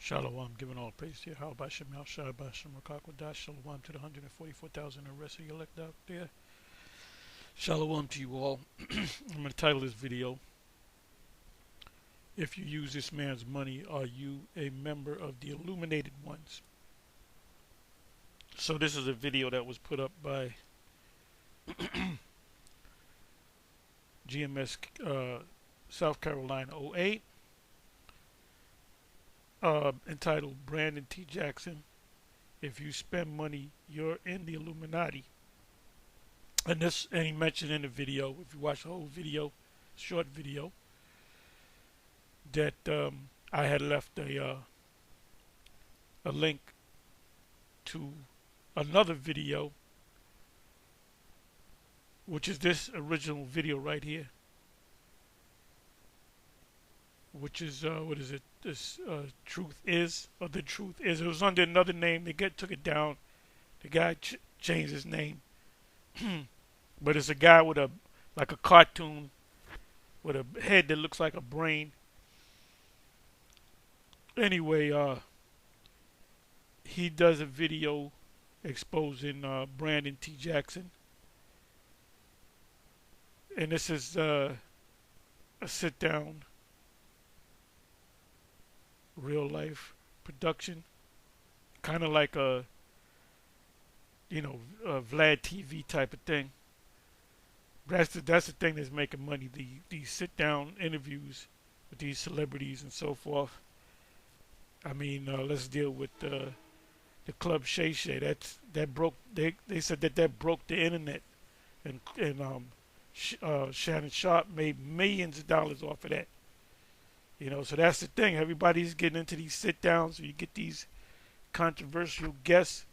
Shalom, giving all praise to you. How about Shem Shai Bashem Rakakwadash? Shalom to the 144,000 and rest of you elect out there. Shalom to you all. I'm going to title this video, If You Use This Man's Money, Are You a Member of the Illuminated Ones? So this is a video that was put up by GMS South Carolina '08, entitled Brandon T. Jackson, If You Spend Money, You're in the Illuminati. And he mentioned in the video, if you watch the whole video, short video, that I had left a link to another video, which is this original video right here, which is what is it? This Truth Is, or The Truth Is. It was under another name. They took it down. The guy changed his name, but it's a guy with like a cartoon with a head that looks like a brain. Anyway, he does a video exposing Brandon T. Jackson, and this is a sit down, real life production, kind of like a Vlad TV type of thing. That's the thing that's making money. These sit down interviews with these celebrities and so forth. I mean, let's deal with the Club Shay Shay. That broke. They said that broke the internet, and Shannon Sharp made millions of dollars off of that. So that's the thing. Everybody's getting into these sit downs. So you get these controversial guests,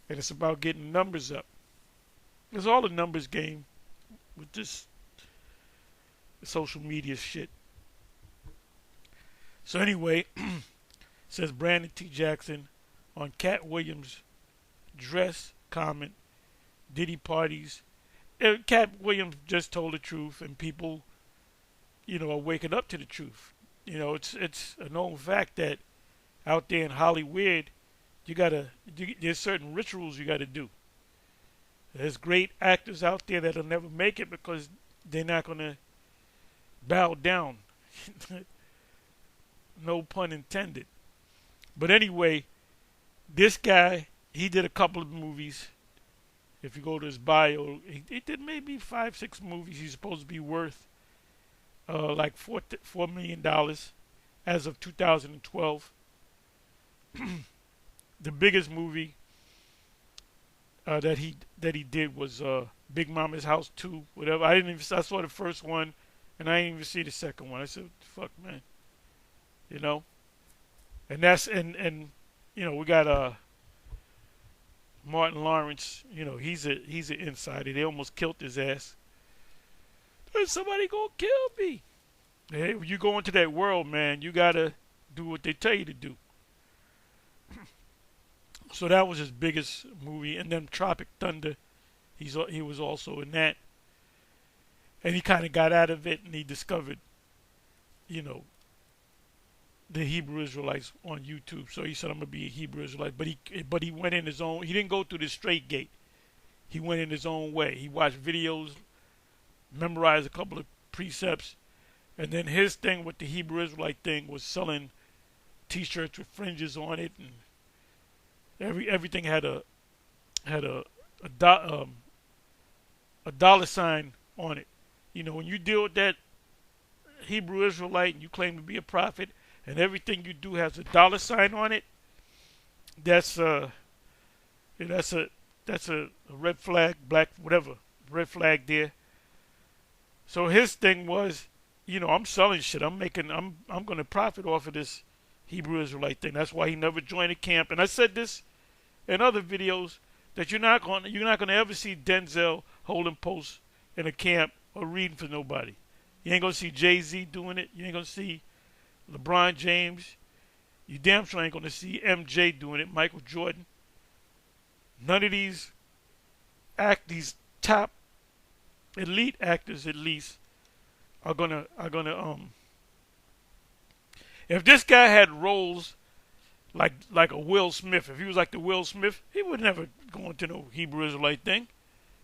and it's about getting numbers up. It's all a numbers game with this social media shit. So anyway, says Brandon T. Jackson on Cat Williams' dress comment, Diddy parties. Cat Williams just told the truth, and people, are waking up to the truth. It's a known fact that out there in Hollywood, there's certain rituals you gotta do. There's great actors out there that'll never make it because they're not gonna bow down. No pun intended. But anyway, this guy, he did a couple of movies. If you go to his bio, he did maybe 5-6 movies. He's supposed to be worth like $4 million as of 2012. The biggest movie that he did was Big Mama's House 2, whatever. I saw the first one, and I didn't even see the second one. I said, "Fuck, man," And we got Martin Lawrence. He's an insider. They almost killed his ass. There's somebody gonna kill me. Hey, when you go into that world, man, you gotta do what they tell you to do. So that was his biggest movie, and then Tropic Thunder. He was also in that, and he kind of got out of it, and he discovered, the Hebrew Israelites on YouTube. So he said, "I'm gonna be a Hebrew Israelite," but he went in his own. He didn't go through the straight gate. He went in his own way. He watched videos, memorized a couple of precepts, and then his thing with the Hebrew Israelite thing was selling T-shirts with fringes on it, and everything had a dollar sign on it. When you deal with that Hebrew Israelite and you claim to be a prophet, and everything you do has a dollar sign on it, that's a red flag, black, whatever, red flag there. So his thing was, I'm selling shit. I'm going to profit off of this Hebrew Israelite thing. That's why he never joined a camp. And I said this in other videos, that you're not going to ever see Denzel holding posts in a camp or reading for nobody. You ain't going to see Jay-Z doing it. You ain't going to see LeBron James. You damn sure ain't going to see MJ doing it, Michael Jordan. None of these top elite actors, at least, are gonna If this guy had roles like a Will Smith, if he was like the Will Smith, he would never go into no Hebrew Israelite thing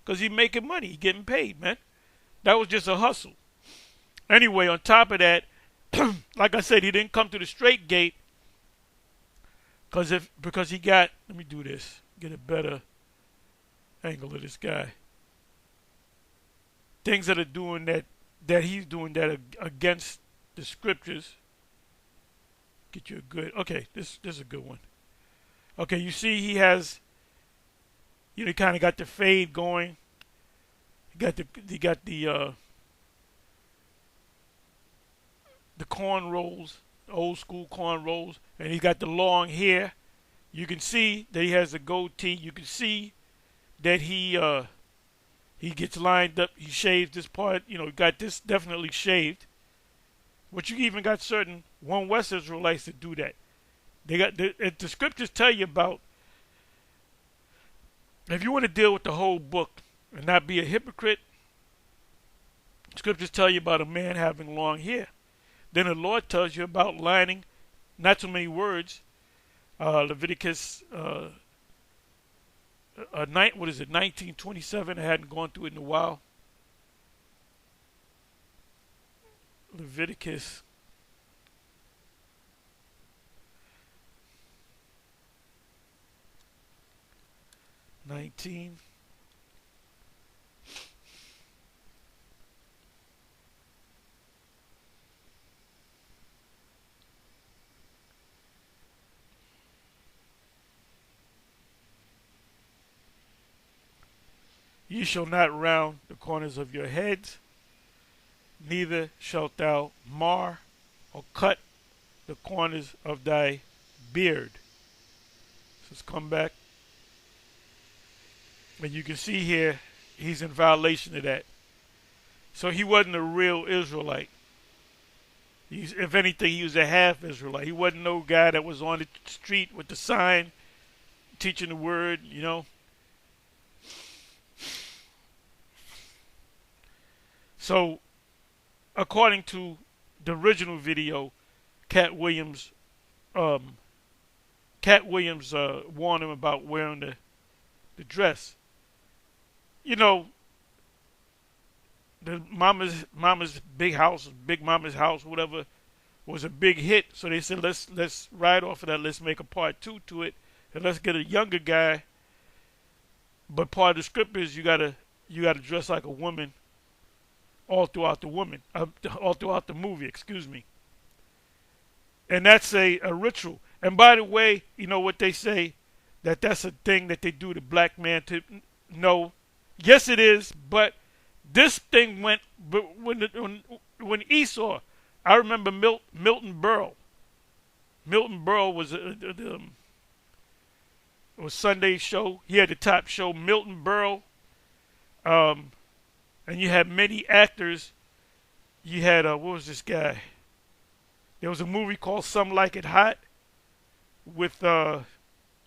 because he's making money, he getting paid, man. That was just a hustle. Anyway, on top of that, like I said, he didn't come to the straight gate because he got. Let me do this. Get a better angle of this guy. Things that are doing that he's doing that are against the scriptures. Get you a good. Okay, this is a good one. Okay, you see he has. You know, he kind of got the fade going. He got the corn rolls, old school corn rolls, and he got the long hair. You can see that he has a goatee. You can see that he gets lined up. He shaves this part. You know, got this definitely shaved. But you even got certain One West Israelites that do that. They got the scriptures tell you about. If you want to deal with the whole book and not be a hypocrite, scriptures tell you about a man having long hair. Then the Lord tells you about lining, not too many words. Leviticus, what is it, 1927? I hadn't gone through it in a while. Leviticus 19. Ye shall not round the corners of your heads, neither shalt thou mar or cut the corners of thy beard. So let's come back. And you can see here, he's in violation of that. So he wasn't a real Israelite. If anything, he was a half Israelite. He wasn't no guy that was on the street with the sign, teaching the word, you know. So, according to the original video, Cat Williams warned him about wearing the dress. You know, the mama's big house, Big Mama's house, whatever, was a big hit. So they said, let's ride off of that. Let's make a part 2 to it, and let's get a younger guy. But part of the script is you gotta dress like a woman all throughout the movie. Excuse me. And that's a ritual. And by the way, you know what they say, that's a thing that they do to black man to no. Yes, it is, but this thing went when Esau. I remember Milton Berle. Milton Berle was Sunday show. He had the top show. Milton Berle, and you had many actors. You had what was this guy? There was a movie called Some Like It Hot with and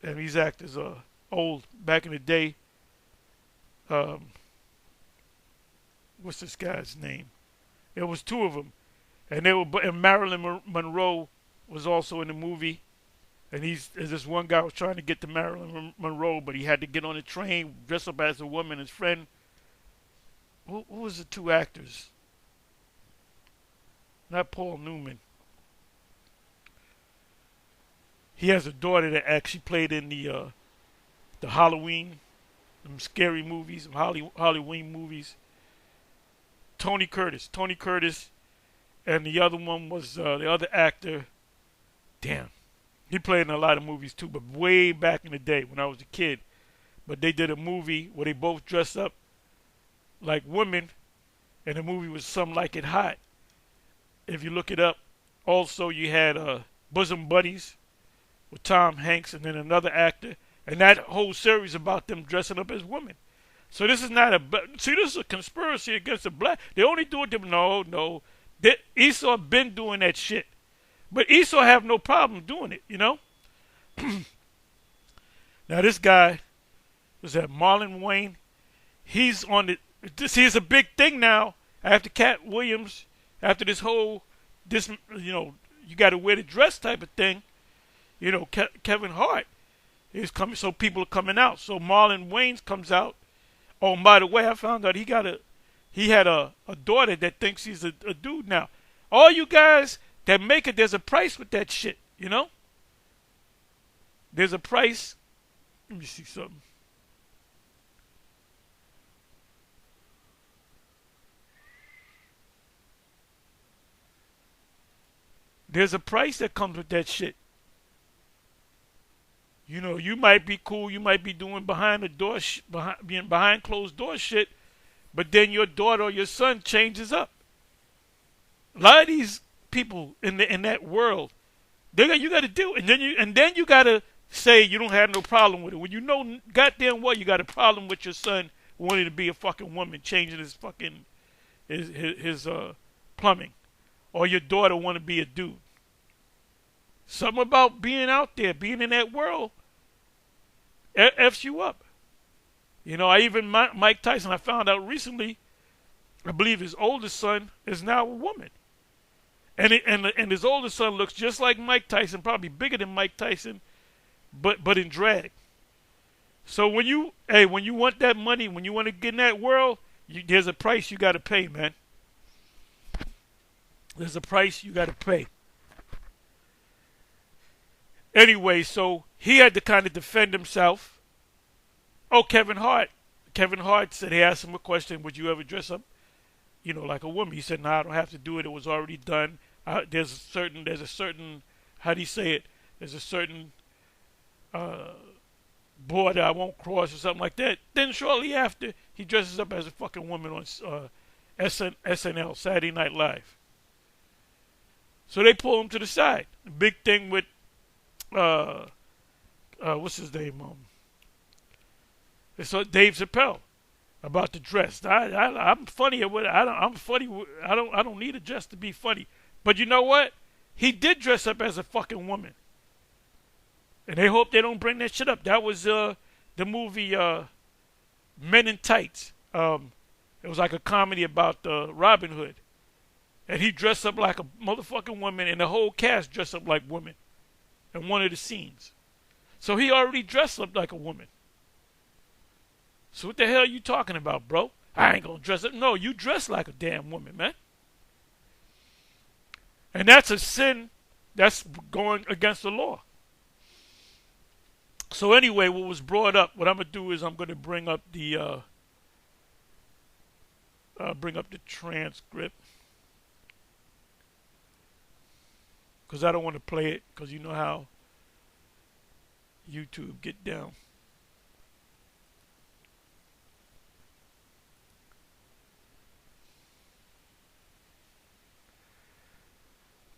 these actors are old back in the day. What's this guy's name? There was 2 of them, and Marilyn Monroe was also in the movie. And there's this one guy was trying to get to Marilyn Monroe, but he had to get on a train, dress up as a woman. His friend, who was the 2 actors? Not Paul Newman. He has a daughter that actually played in the Halloween, them scary movies, some Halloween movies. Tony Curtis, and the other one was the other actor. Damn, he played in a lot of movies too, but way back in the day when I was a kid. But they did a movie where they both dressed up like women, and the movie was Some Like It Hot. If you look it up, also you had Bosom Buddies with Tom Hanks and then another actor, and that whole series about them dressing up as women. So this is not this is a conspiracy against the black. They only do it to no. Esau been doing that shit, but Esau have no problem doing it. You know. Now this guy was that Marlon Wayne. He's on the. He's a big thing now after Cat Williams. After this you got to wear the dress type of thing. You know, Kevin Hart is coming, so people are coming out. So Marlon Wayans comes out. Oh, and by the way, I found out he had a daughter that thinks he's a dude now. All you guys that make it, there's a price with that shit, you know? There's a price. Let me see something. There's a price that comes with that shit. You know, you might be cool, you might be doing behind the door, being behind closed door shit, but then your daughter or your son changes up. A lot of these people in that world, you got to do, and then you got to say you don't have no problem with it. When you know goddamn well you got a problem with your son wanting to be a fucking woman, changing his fucking his plumbing, or your daughter want to be a dude. Something about being out there, being in that world, F's you up. You know, Mike Tyson, I found out recently, I believe his oldest son is now a woman. And his oldest son looks just like Mike Tyson, probably bigger than Mike Tyson, but in drag. So when you want that money, when you want to get in that world, there's a price you got to pay, man. There's a price you got to pay. Anyway, so he had to kind of defend himself. Oh, Kevin Hart. Kevin Hart said, he asked him a question, would you ever dress up, you know, like a woman? He said, no, I don't have to do it. It was already done. There's a certain, how do you say it? There's a certain border I won't cross or something like that. Then shortly after, he dresses up as a fucking woman on SNL, Saturday Night Live. So they pull him to the side. The big thing with what's his name? It's Dave Chappelle about the dress. I'm funny at what I'm funny. I don't need a dress to be funny. But you know what? He did dress up as a fucking woman, and they hope they don't bring that shit up. That was the movie Men in Tights. It was like a comedy about Robin Hood, and he dressed up like a motherfucking woman, and the whole cast dressed up like women in one of the scenes. So he already dressed up like a woman. So what the hell are you talking about, bro? I ain't gonna dress up. No, you dress like a damn woman, man. And that's a sin. That's going against the law. So anyway, what was brought up, what I'm gonna do is I'm gonna bring up the transcript, because I don't want to play it, because you know how YouTube get down.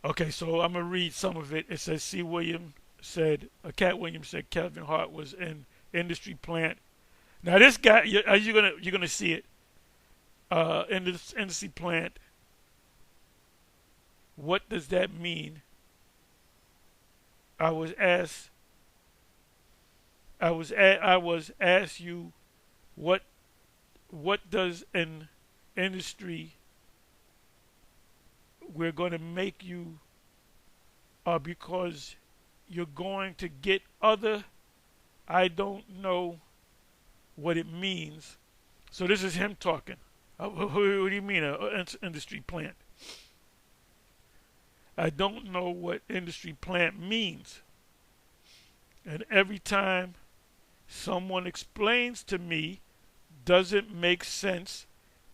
Okay, so I'm gonna read some of it. It says, Cat Williams said Kevin Hart was an industry plant. Now this guy, you're gonna see it. In this industry plant. What does that mean? I was asked you what does an industry, we're going to make you because you're going to get other, I don't know what it means. So this is him talking. What do you mean an industry plant? I don't know what industry plant means. And every time someone explains to me, doesn't make sense,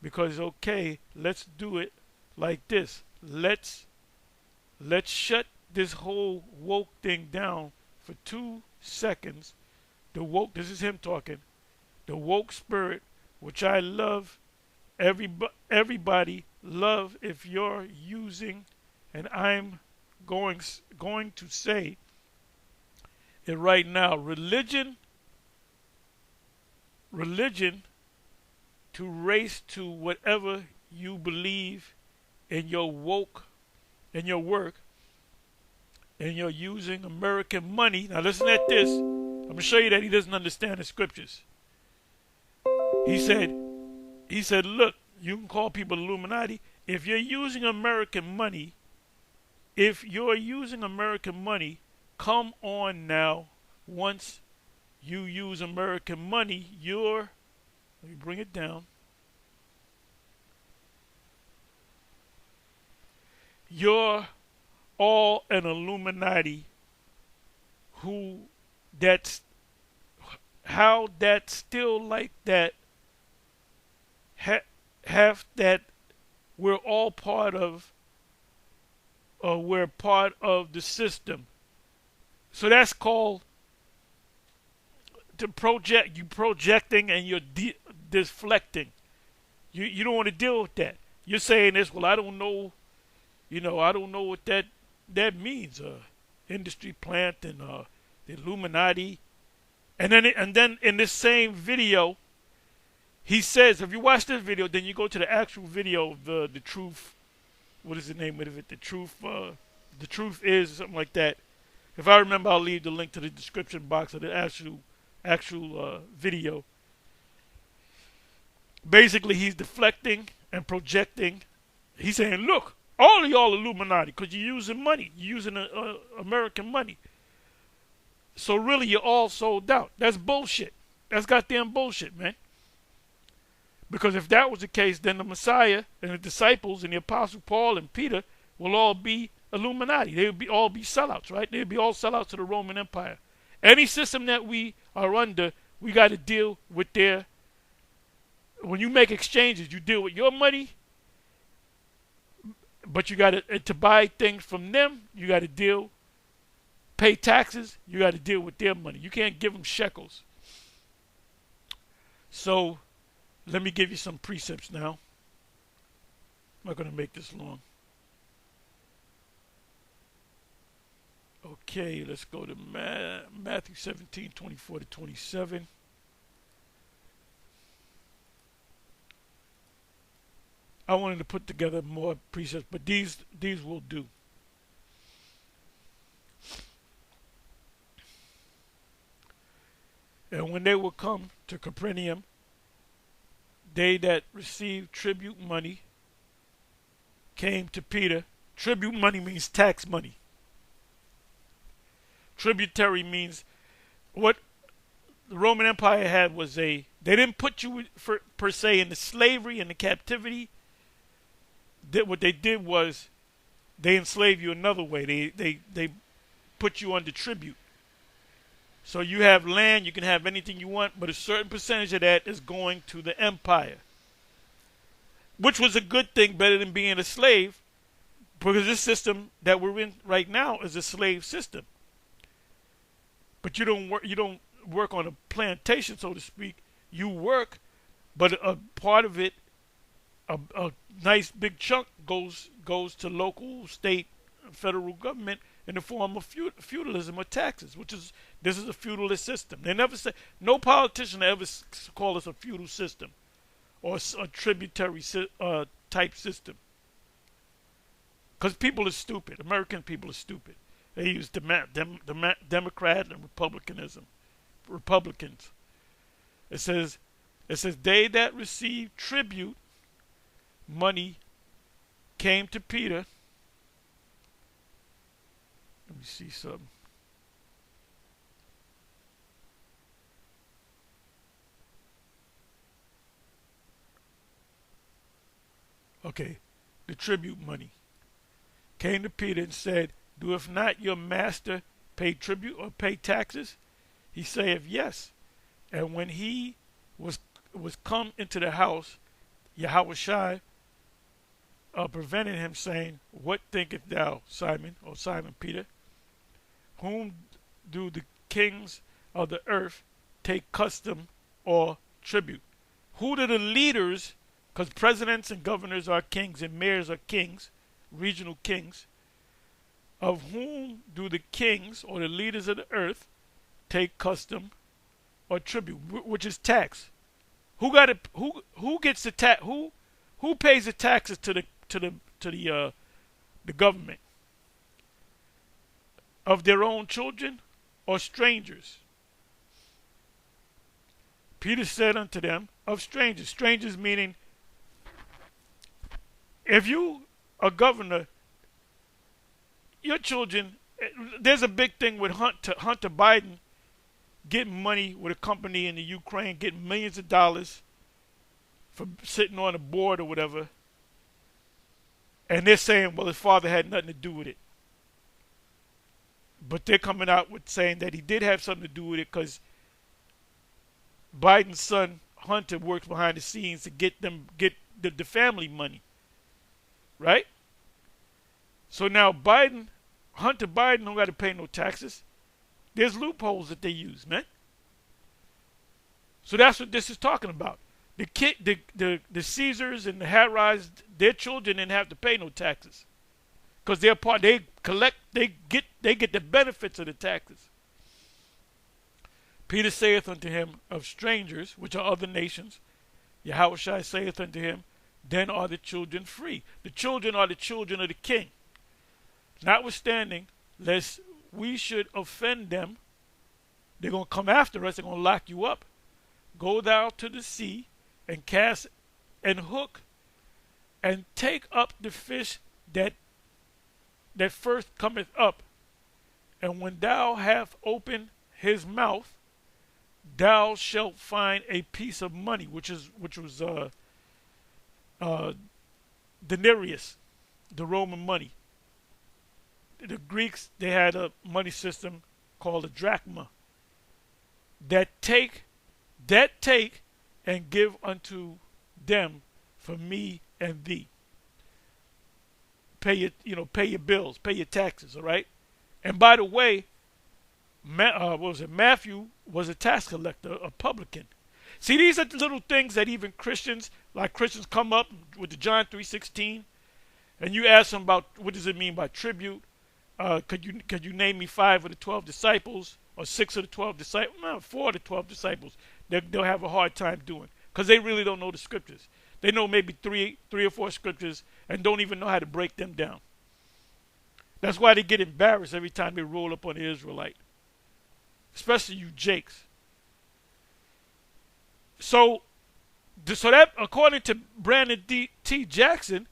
because okay, let's do it like this. Let's shut this whole woke thing down for 2 seconds. This is him talking. The woke spirit, which I love, everybody love if you're using, and I'm going to say it right now, religion to race to whatever you believe in your woke, in your work, and you're using American money. Now listen at this. I'm going to show you that he doesn't understand the scriptures. He said, look, you can call people Illuminati. If you're using American money if you're using American money, come on now. Once you use American money, let me bring it down. You're all an Illuminati who that's how that still like that have that we're all part of we're part of the system. So that's called to project. You projecting and you're deflecting. You don't want to deal with that. You're saying this. Well, I don't know. I don't know what that means. Industry plant and the Illuminati. And then in this same video, he says, if you watch this video, then you go to the actual video of the truth. What is the name of it? The truth is something like that. If I remember, I'll leave the link to the description box of the actual video. Basically, he's deflecting and projecting. He's saying, look, all of y'all Illuminati, because you're using money. You're using American money. So really, you're all sold out. That's bullshit. That's goddamn bullshit, man. Because if that was the case, then the Messiah and the disciples and the Apostle Paul and Peter will all be Illuminati. They would all be sellouts, right? They would be all sellouts to the Roman Empire. Any system that we are under, we got to deal with their. When you make exchanges, you deal with your money, but you got to buy things from them. You got to pay taxes. You got to deal with their money. You can't give them shekels. So, let me give you some precepts now. I'm not going to make this long. Okay, let's go to Matthew 17, 24 to 27. I wanted to put together more precepts, but these will do. And when they will come to Capernaum, they that received tribute money came to Peter. Tribute money means tax money. Tributary means what the Roman Empire had was they didn't put you per se in the slavery and the captivity. What they did was they enslaved you another way. They put you under tribute. So you have land, you can have anything you want, but a certain percentage of that is going to the empire. Which was a good thing, better than being a slave, because this system that we're in right now is a slave system. But you don't work on a plantation, so to speak. You work, but a part of it, a nice big chunk goes to local, state, federal government in the form of feudalism or taxes, this is a feudalist system. They never say, no politician ever call us a feudal system or a tributary type system. Because people are stupid. American people are stupid. They use Democrat and Republicans. It says they that received tribute money came to Peter. Let me see something. Okay, the tribute money came to Peter and said, doeth not your master pay tribute or pay taxes? He saith, yes. And when he was come into the house, Yahushua prevented him, saying, what thinkest thou, Simon, or Simon Peter? Whom do the kings of the earth take custom or tribute? Who do the leaders, because presidents and governors are kings and mayors are kings, regional kings, of whom do the kings or the leaders of the earth take custom or tribute, which is tax? Who got it? Who gets the tax? Who pays the taxes to the government? Of their own children or strangers? Peter said unto them, of strangers. Strangers meaning, if you a governor your children. There's a big thing with Hunter Biden getting money with a company in the Ukraine, getting millions of dollars for sitting on a board or whatever, and they're saying, well, his father had nothing to do with it. But they're coming out with saying that he did have something to do with it because Biden's son Hunter works behind the scenes to get the family money, right? So now Hunter Biden don't got to pay no taxes. There's loopholes that they use, man. So that's what this is talking about. The Caesars and the Harrods, their children didn't have to pay no taxes because they're part. They get the benefits of the taxes. Peter saith unto him, of strangers, which are other nations, Yahushua saith unto him, then are the children free. The children are the children of the king. Notwithstanding, lest we should offend them, they're going to come after us, they're going to lock you up. Go thou to the sea, and cast and hook, and take up the fish that first cometh up. And when thou hast opened his mouth, thou shalt find a piece of money, which was denarius, the Roman money. The Greeks, they had a money system called a drachma. That take and give unto them for me and thee. Pay your bills, pay your taxes, all right? And by the way, Matthew was a tax collector, a publican. See, these are the little things that even Christians come up with the John 3:16, and you ask them about what does it mean by tribute. Could you name me 5 of the 12 disciples or 6 of the 12 disciples? No, 4 of the 12 disciples. They'll have a hard time doing because they really don't know the scriptures. They know maybe three or 4 scriptures and don't even know how to break them down. That's why they get embarrassed every time they roll up on the Israelite, especially you Jakes. So that according to Brandon T. Jackson,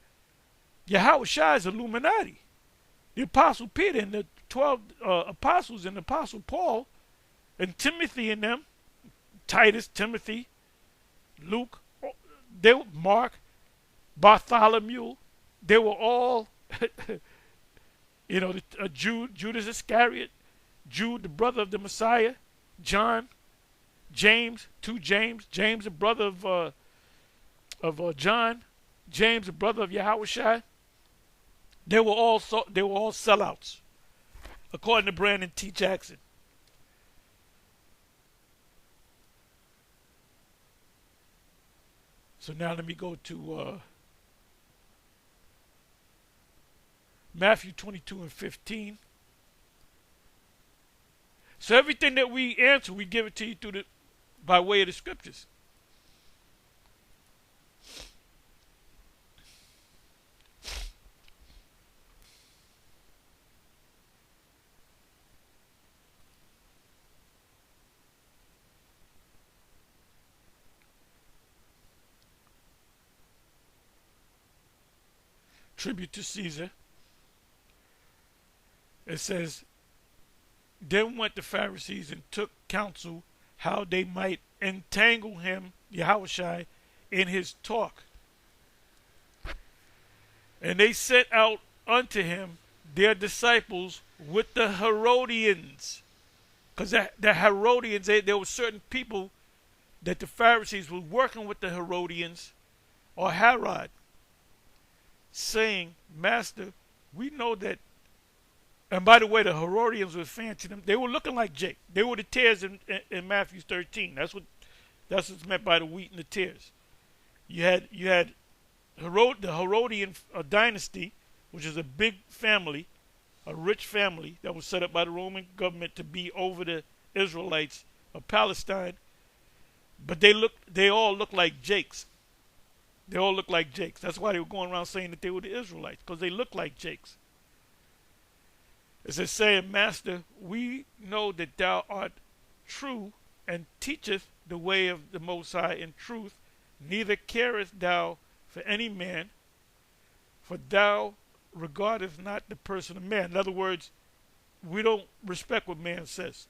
Yahushua is Illuminati. The Apostle Peter and the 12 apostles and the Apostle Paul and Timothy and them, Titus, Timothy, Luke, Mark, Bartholomew, they were all, Judas Iscariot, Jude, the brother of the Messiah, John, James, James, the brother of John, James, the brother of Yahushua. They were all sellouts, according to Brandon T. Jackson. So now let me go to Matthew 22 and 15. So everything that we answer, we give it to you by way of the scriptures. Tribute to Caesar. It says, then went the Pharisees and took counsel how they might entangle him, Yahushua, in his talk. And they sent out unto him their disciples with the Herodians. Because the Herodians, there were certain people that the Pharisees were working with the Herodians or Herod, saying, Master, we know that. And by the way, the Herodians were fancy. They were looking like Jake. They were the tares in Matthew 13. That's what's meant by the wheat and the tares. You had the Herodian dynasty, which is a big family, a rich family that was set up by the Roman government to be over the Israelites of Palestine. But they all look like Jakes. They all look like Jakes. That's why they were going around saying that they were the Israelites, because they look like Jakes. It says, saying, Master, we know that thou art true and teacheth the way of the Most High in truth, neither carest thou for any man, for thou regardeth not the person of man. In other words, we don't respect what man says.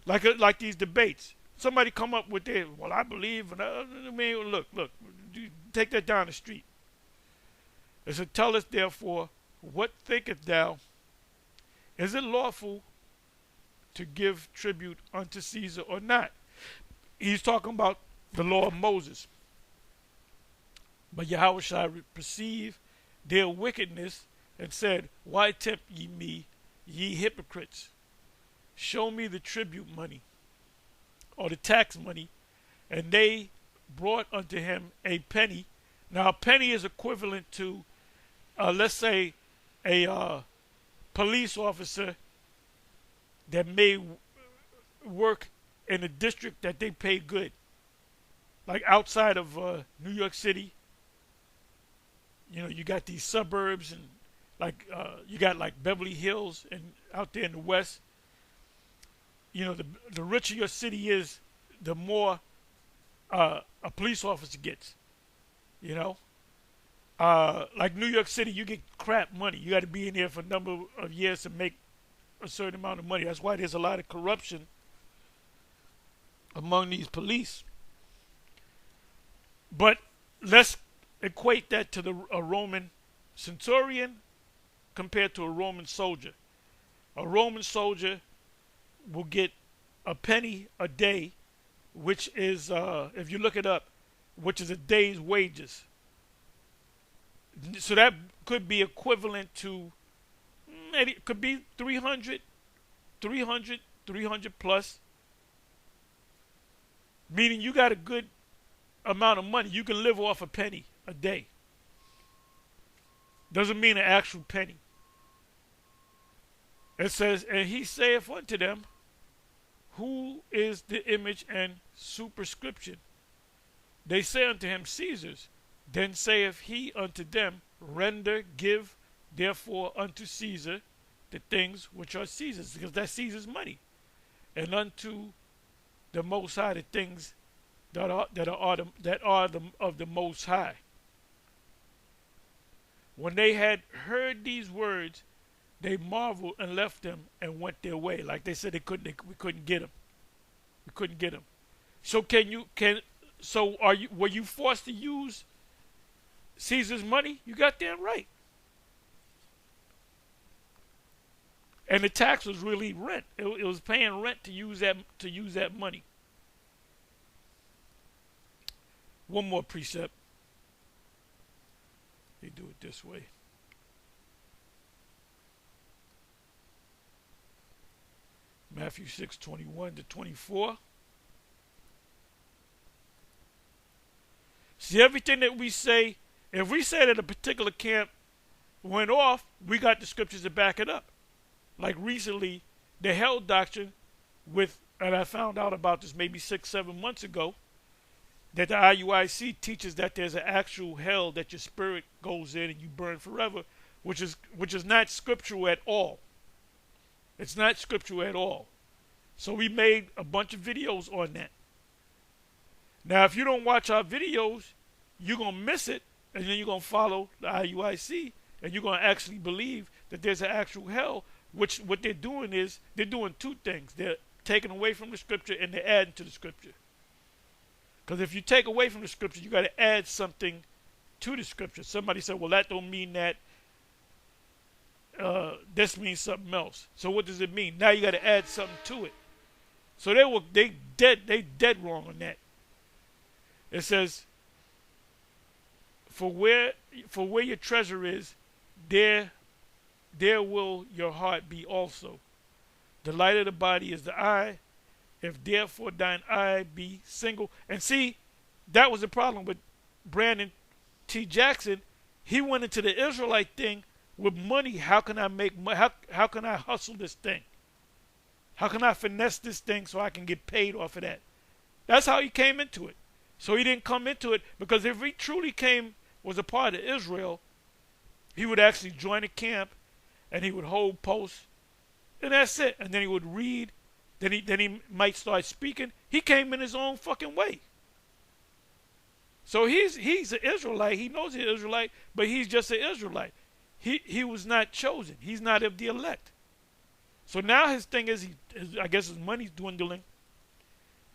Like these debates. Somebody come up with their, well, I believe, and I mean, look, take that down the street. It said, tell us therefore, what thinkest thou? Is it lawful to give tribute unto Caesar or not? He's talking about the law of Moses. But Yahushua perceived their wickedness and said, why tempt ye me, ye hypocrites? Show me the tribute money, or the tax money. And they brought unto him a penny. Now, a penny is equivalent to, let's say, a police officer that may work in a district that they pay good. Like outside of New York City, you know, you got these suburbs, and like you got like Beverly Hills and out there in the West. You know, the richer your city is, the more a police officer gets. You know, like New York City, you get crap money. You got to be in there for a number of years to make a certain amount of money. That's why there's a lot of corruption among these police. But let's equate that to a Roman centurion compared to a Roman soldier. A Roman soldier will get a penny a day, which is, if you look it up, which is a day's wages. So that could be equivalent to, it could be 300 plus. Meaning you got a good amount of money. You can live off a penny a day. Doesn't mean an actual penny. It says, and he saith unto them, who is the image and superscription? They say unto him, Caesar's. Then saith he unto them, render, give, therefore unto Caesar the things which are Caesar's, because that's Caesar's money, and unto the Most High the things that are of the Most High. When they had heard these words, they marveled and left them and went their way. Like they said, we couldn't get them. We couldn't get them. So were you forced to use Caesar's money? You got damn right. And the tax was really rent. It was paying rent to use that money. One more precept. They do it this way. Matthew 6:21 to 24. See, everything that we say, if we say that a particular camp went off, we got the scriptures to back it up. Like recently, the hell doctrine and I found out about this maybe 6-7 months ago, that the IUIC teaches that there's an actual hell that your spirit goes in and you burn forever, which is not scriptural at all. It's not scriptural at all. So we made a bunch of videos on that. Now, if you don't watch our videos, you're going to miss it, and then you're going to follow the IUIC, and you're going to actually believe that there's an actual hell, which what they're doing is they're doing two things. They're taking away from the scripture, and they're adding to the scripture. Because if you take away from the scripture, you got to add something to the scripture. Somebody said, well, that don't mean that. This means something else. So what does it mean? Now you got to add something to it. So they dead wrong on that. It says, for where your treasure is, there will your heart be also. The light of the body is the eye. If therefore thine eye be single. And see, that was the problem with Brandon T. Jackson. He went into the Israelite thing with money. How can I make money? How can I hustle this thing? How can I finesse this thing so I can get paid off of that? That's how he came into it. So he didn't come into it, because if he truly was a part of Israel, he would actually join a camp and he would hold posts, and that's it. And then he would read. Then he might start speaking. He came in his own fucking way. So he's an Israelite. He knows he's an Israelite, but he's just an Israelite. He was not chosen. He's not of the elect. So now his thing is, I guess his money's dwindling.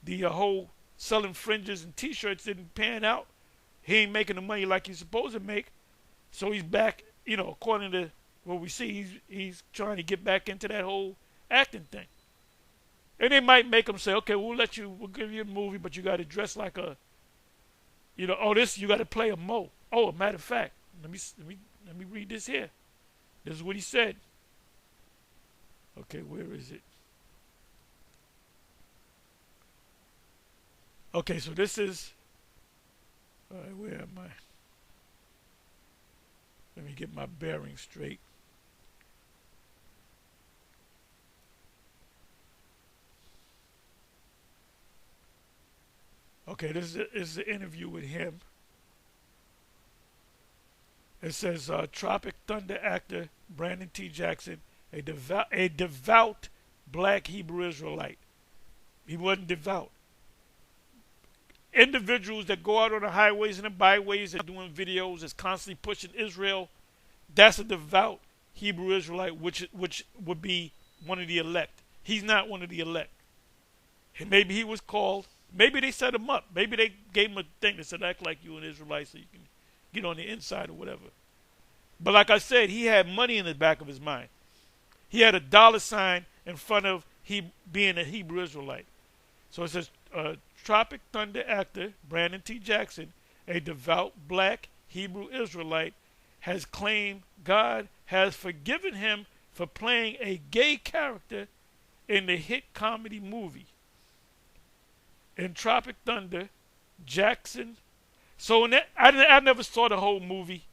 The whole selling fringes and T-shirts didn't pan out. He ain't making the money like he's supposed to make. So he's back, according to what we see, he's trying to get back into that whole acting thing. And they might make him say, okay, we'll give you a movie, but you got to dress like a, you got to play a Mo. Oh, a matter of fact, let me read this here. This is what he said. Okay, where is it? Okay, so this is, all right, where am I? Let me get my bearings straight. Okay, this is the interview with him. It says, Tropic Thunder actor Brandon T. Jackson, a devout black Hebrew Israelite. He wasn't devout. Individuals that go out on the highways and the byways and doing videos is constantly pushing Israel. That's a devout Hebrew Israelite, which would be one of the elect. He's not one of the elect. And maybe he was called. Maybe they set him up. Maybe they gave him a thing that said, act like you an Israelite so you can get on the inside or whatever. But like I said, he had money in the back of his mind. He had a $sign in front of he being a Hebrew Israelite. So it says, Tropic Thunder actor Brandon T. Jackson, a devout black Hebrew Israelite, has claimed God has forgiven him for playing a gay character in the hit comedy movie. In Tropic Thunder, Jackson. So I never saw the whole movie.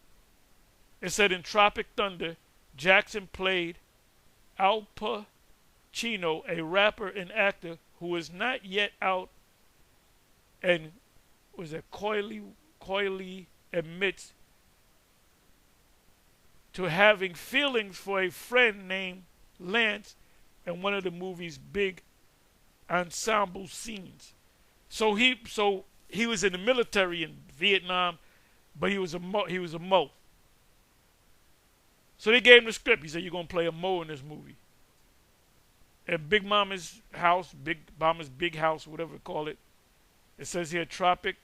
It said in Tropic Thunder, Jackson played Al Pacino, a rapper and actor who is not yet out, and coyly admits to having feelings for a friend named Lance in one of the movie's big ensemble scenes. So he was in the military in Vietnam, but he was a Mo. So they gave him the script. He said, "You're gonna play a Mo in this movie." At Big Mama's house, Big Mama's big house, whatever you call it. It says here Tropic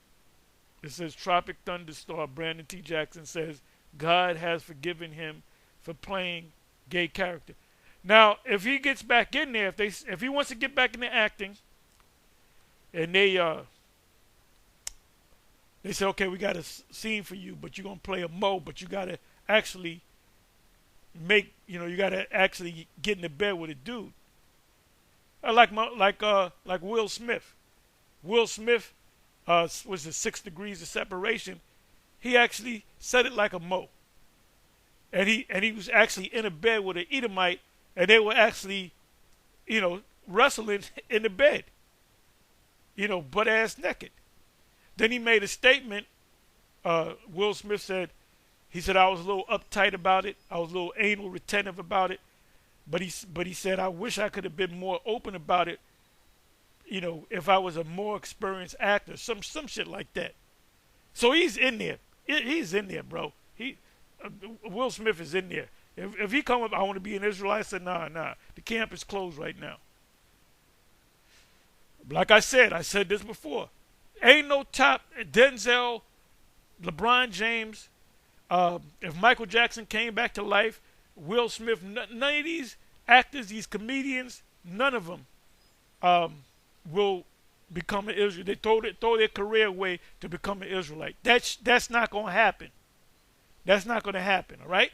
Thunder star Brandon T. Jackson says God has forgiven him for playing gay character. Now, if he gets back in there, if he wants to get back into acting, and they say, okay, we got a scene for you, but you're gonna play a Mo, but you gotta actually you gotta actually get into bed with a dude. Like Will Smith. Will Smith was the 6 degrees of separation. He actually said it like a Mo. And he was actually in a bed with an Edomite, and they were actually, wrestling in the bed. Butt ass naked. Then he made a statement. Will Smith said, I was a little uptight about it. I was a little anal retentive about it. But he said, I wish I could have been more open about it, if I was a more experienced actor. Some shit like that. So he's in there. He's in there, bro. Will Smith is in there. If he come up, I want to be an Israelite, I said, nah. The camp is closed right now. Like I said this before. Ain't no top Denzel, LeBron James. If Michael Jackson came back to life, Will Smith, none of these actors, these comedians, none of them will become an Israelite. They throw their career away to become an Israelite. That's not going to happen. That's not going to happen, all right?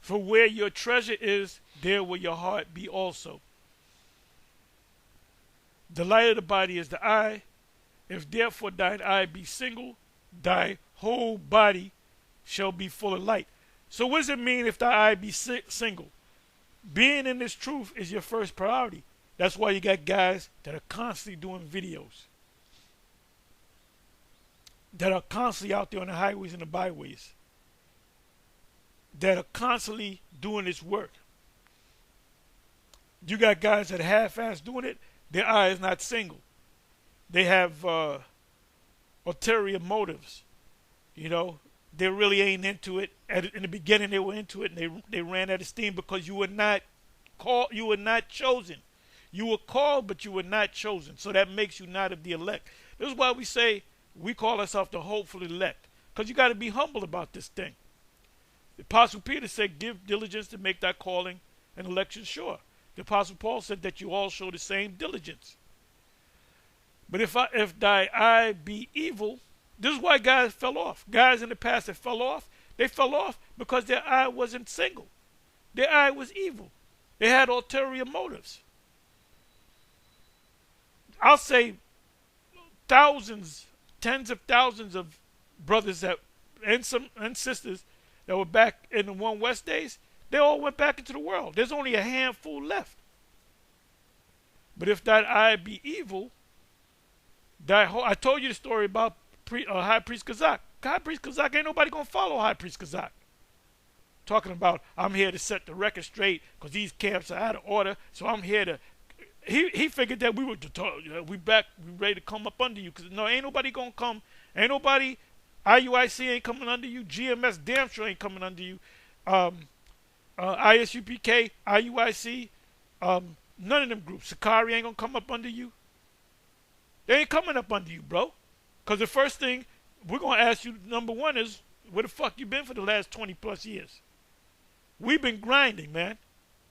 For where your treasure is, there will your heart be also. The light of the body is the eye. If therefore thine eye be single, thy whole body shall be full of light. So what does it mean if thy eye be single? Being in this truth is your first priority. That's why you got guys that are constantly doing videos, that are constantly out there on the highways and the byways. that are constantly doing this work. You got guys that half-ass doing it. Their eye is not single. They have ulterior motives. You know, they really ain't into it. In the beginning, they were into it, and they ran out of steam because you were not called. You were not chosen. You were called, but you were not chosen. So that makes you not of the elect. This is why we say we call ourselves the hopeful elect, because you got to be humble about this thing. The Apostle Peter said, "Give diligence to make thy calling and election sure." The Apostle Paul said that you all show the same diligence. But if thy eye be evil, this is why guys fell off. Guys in the past that fell off, they fell off because their eye wasn't single. Their eye was evil. They had ulterior motives. I'll say thousands, tens of thousands of brothers and sisters that were back in the One West days, they all went back into the world. There's only a handful left. But if that eye be evil, I told you the story about High Priest Kazak. High Priest Kazak, ain't nobody going to follow High Priest Kazak. Talking about, I'm here to set the record straight because these camps are out of order, so I'm here to... He figured that we ready to come up under you, because no, ain't nobody going to come. Ain't nobody, IUIC ain't coming under you. GMS damn sure ain't coming under you. ISUPK, IUIC, none of them groups. Sakari ain't going to come up under you. They ain't coming up under you, bro. Because the first thing we're going to ask you, number one, is where the fuck you been for the last 20 plus years? We've been grinding, man.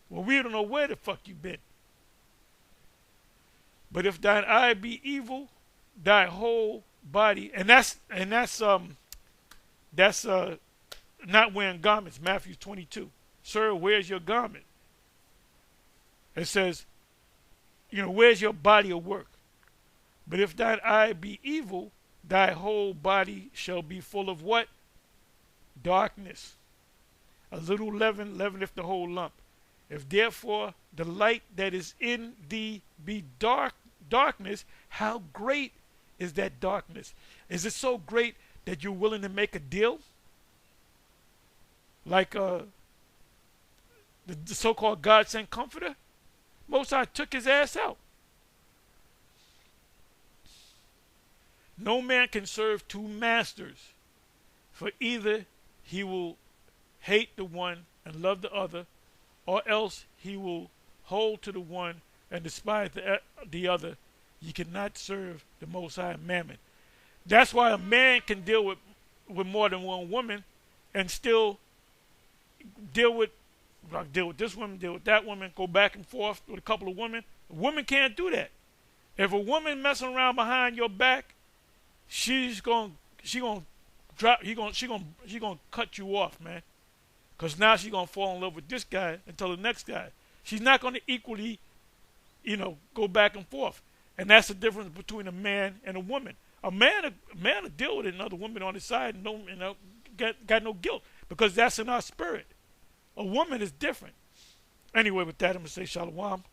Well, we don't know where the fuck you been. But if thine eye be evil, thy whole body, and that's not wearing garments, Matthew 22. Sir, where's your garment? It says, where's your body of work? But if thine eye be evil, thy whole body shall be full of what? Darkness. A little leaven leaveneth the whole lump. If therefore the light that is in thee be darkness, how great is that darkness? Is it so great that you're willing to make a deal? Like the so-called God-sent comforter? Most High took his ass out. No man can serve two masters, for either he will hate the one and love the other, or else he will hold to the one and despise the other. You cannot serve the Most High Mammon. That's why a man can deal with more than one woman and still deal with this woman, deal with that woman, go back and forth with a couple of women. A woman can't do that. If a woman messing around behind your back, she's gonna cut you off, man. Because now she's gonna fall in love with this guy until the next guy. She's not gonna equally, go back and forth. And that's the difference between a man and a woman. A man will deal with another woman on his side and got no guilt, because that's in our spirit. A woman is different. Anyway, with that, I'm gonna say shalom.